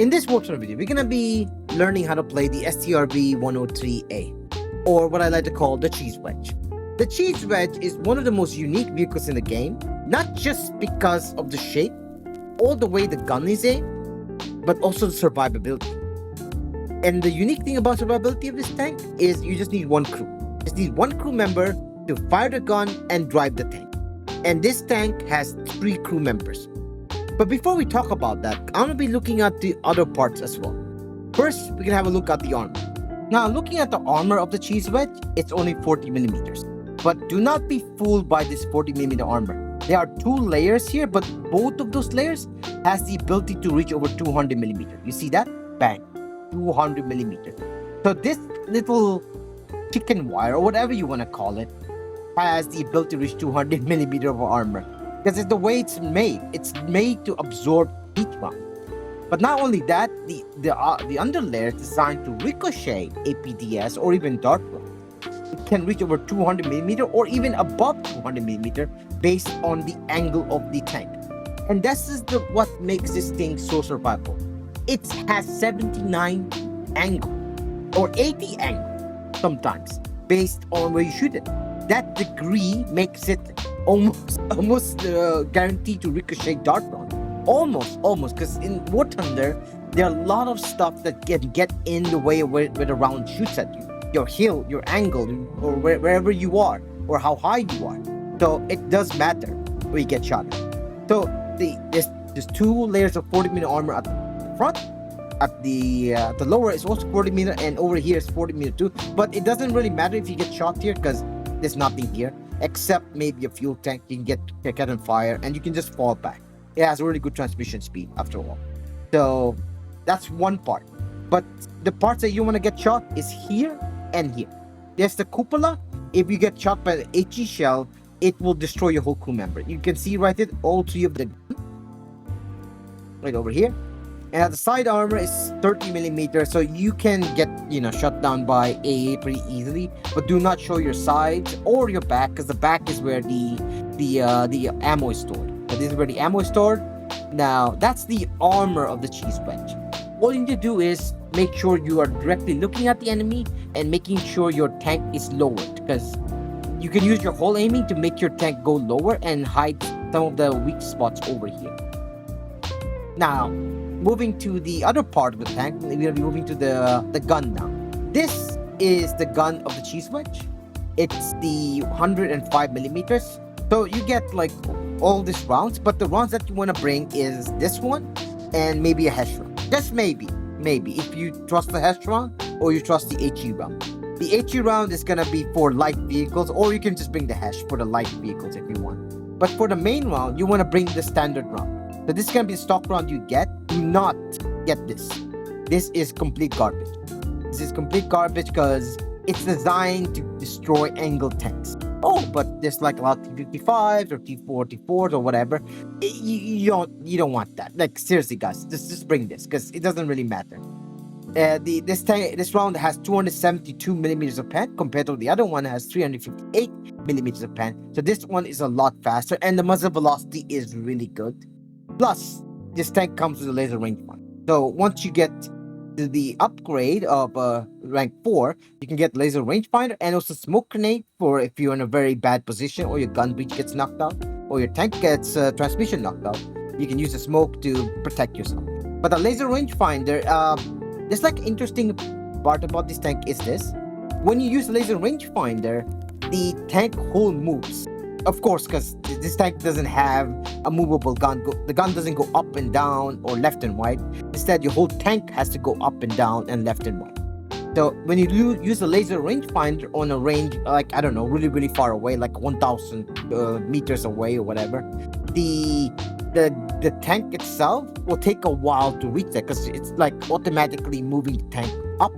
In this walkthrough video, we're gonna be learning how to play the Strv 103A, or what I like to call the Cheese Wedge. The Cheese Wedge is one of the most unique vehicles in the game, not just because of the shape or the way the gun is aimed, but also the survivability. And the unique thing about survivability of this tank is you just need one crew. You just need one crew member to fire the gun and drive the tank. And this tank has 3 crew members. But before we talk about that, I'm going to be looking at the other parts as well. First, we can have a look at the armor. Now, looking at the armor of the Cheese Wedge, it's only 40 millimeters. But do not be fooled by this 40 millimeter armor. There are 2 layers here, but both of those layers has the ability to reach over 200 millimeters. You see that? Bang. 200 millimeters. So this little chicken wire, or whatever you want to call it, has the ability to reach 200 millimeters of armor. Because it's the way it's made. It's made to absorb heat round. But not only that, the underlayer is designed to ricochet APDS or even dart round. It can reach over 200 millimeters or even above 200 millimeters based on the angle of the tank. And this is what makes this thing so survivable. It has 79 angle or 80 angle sometimes based on where you shoot it. That degree makes it almost guaranteed to ricochet dart round. Almost, because in War Thunder, there are a lot of stuff that get in the way of where the round shoots at you. Your hill, your angle, or wherever you are, or how high you are. So it does matter where you get shot at. So there's 2 layers of 40 millimeter armor at the front. At the lower is also 40 millimeter, and over here is 40 millimeter too. But it doesn't really matter if you get shot here because there's nothing here except maybe a fuel tank. You can get on fire and you can just fall back. It has a really good transmission speed after all. So that's one part. But the parts that you want to get shot is here and here. There's the cupola. If you get shot by the HE shell, it will destroy your whole crew member. You can see right there, all 3 of them right over here. And the side armor is 30 millimeters, so you can get shut down by AA pretty easily. But do not show your sides or your back, because the back is where the ammo is stored. So this is where the ammo is stored. Now that's the armor of the Cheese Wedge. All you need to do is make sure you are directly looking at the enemy and making sure your tank is lowered, because you can use your whole aiming to make your tank go lower and hide some of the weak spots over here. Now, moving to the other part of the tank, we're going to be moving to the gun now. This is the gun of the Cheese Wedge. It's the 105 millimeters. So you get like all these rounds, but the rounds that you want to bring is this one and maybe a HESH round. Just maybe, if you trust the HESH round or you trust the HE round. The HE round is going to be for light vehicles, or you can just bring the HESH for the light vehicles if you want. But for the main round, you want to bring the standard round. So this is going to be the stock round you get. Do not get this. This is complete garbage. This is complete garbage because it's designed to destroy angled tanks. Oh, but there's like a lot of T55s or T44s or whatever. You don't want that. Like seriously, guys, just bring this because it doesn't really matter. This round has 272 millimeters of pen compared to the other one that has 358 millimeters of pen. So this one is a lot faster, and the muzzle velocity is really good. Plus, this tank comes with a laser rangefinder. So once you get to the upgrade of rank 4, you can get laser rangefinder and also smoke grenade for if you're in a very bad position or your gun breech gets knocked out or your tank gets transmission knocked out. You can use the smoke to protect yourself. But the laser rangefinder, there's like interesting part about this tank is this. When you use laser rangefinder, the tank hull moves. Of course, because this tank doesn't have a movable gun. The gun doesn't go up and down or left and right. Instead, your whole tank has to go up and down and left and right. So when you use the laser rangefinder on a range, like, I don't know, really, really far away, like 1,000 meters away or whatever, the tank itself will take a while to reach that because it's like automatically moving the tank up.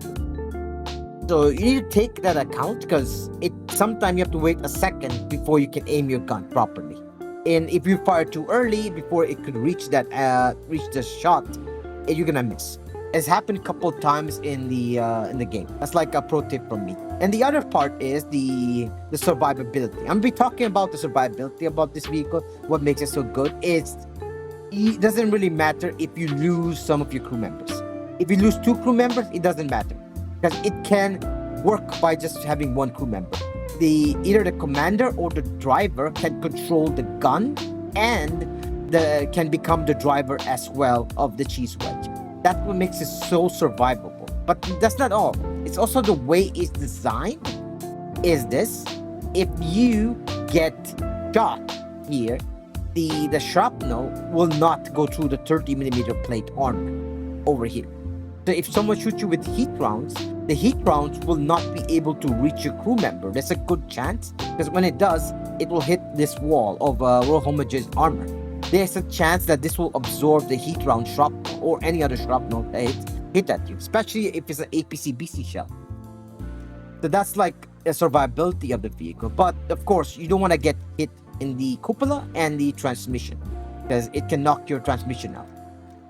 So you need to take that account because sometimes you have to wait a second before you can aim your gun properly. And if you fire too early before it could reach the shot, you're gonna miss. It's happened a couple of times in the game. That's like a pro tip from me. And the other part is the survivability. I'm gonna be talking about the survivability about this vehicle. What makes it so good is it doesn't really matter if you lose some of your crew members. If you lose 2 crew members, it doesn't matter because it can work by just having 1 crew member. Either the commander or the driver can control the gun and can become the driver as well of the cheese wedge. That's what makes it so survivable. But that's not all. It's also the way it's designed is this. If you get shot here, the shrapnel will not go through the 30mm plate armor over here. So if someone shoots you with heat rounds, the heat rounds will not be able to reach your crew member. There's a good chance because when it does, it will hit this wall of low homogeneous armor. There's a chance that this will absorb the heat round shrapnel or any other shrapnel that hit at you, especially if it's an APC-BC shell. So that's like a survivability of the vehicle. But of course, you don't want to get hit in the cupola and the transmission because it can knock your transmission out.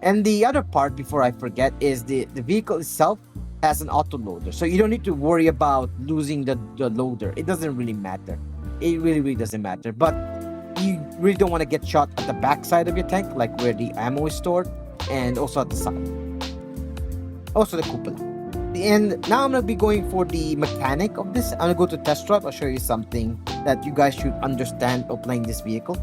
And the other part, before I forget, is the vehicle itself has an auto loader. So you don't need to worry about losing the loader. It doesn't really matter. It really doesn't matter. But you really don't want to get shot at the back side of your tank, like where the ammo is stored, and also at the side. Also the cupola. And now I'm going to be going for the mechanic of this. I'm going to go to test drive. I'll show you something that you guys should understand of playing this vehicle.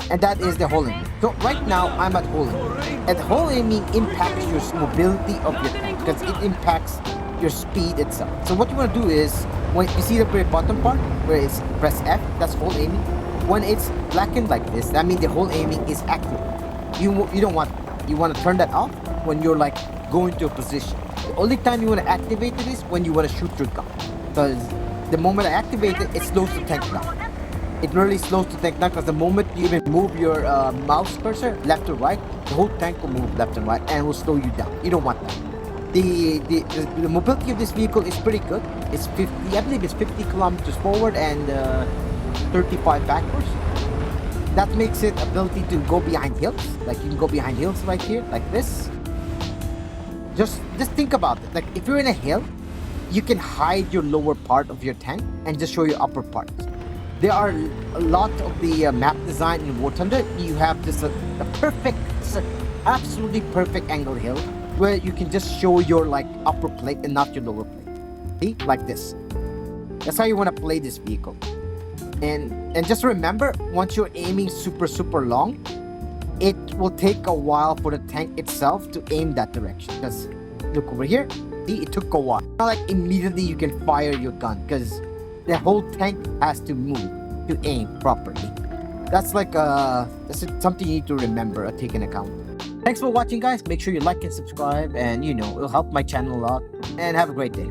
And that is the hole aiming. So right now I'm at hole aiming. And hole aiming impacts your mobility of your tank because it impacts your speed itself. So what you want to do is, when you see the very bottom part where it's press F, that's hole aiming. When it's blackened like this, that means the hole aiming is active. You don't want that. You want to turn that off when you're like going to a position. The only time you want to activate it is when you want to shoot your gun, because the moment I activate it, it slows the tank down. It really slows the tank down because the moment you even move your mouse cursor left to right, the whole tank will move left and right and will slow you down. You don't want that. The mobility of this vehicle is pretty good. It's 50, I believe it's 50 kilometers forward and 35 backwards. That makes it ability to go behind hills. Like you can go behind hills right here, like this. Just think about it. Like if you're in a hill, you can hide your lower part of your tank and just show your upper part. There are a lot of the map design in War Thunder. You have this absolutely perfect angle hill where you can just show your like upper plate and not your lower plate. See, like this. That's how you want to play this vehicle. And just remember, once you're aiming super long, it will take a while for the tank itself to aim that direction. Because look over here, see, it took a while. Not like immediately you can fire your gun because the whole tank has to move to aim properly. That's like that's something you need to remember or take into account. Thanks for watching, guys. Make sure you like and subscribe, and it'll help my channel a lot. And have a great day.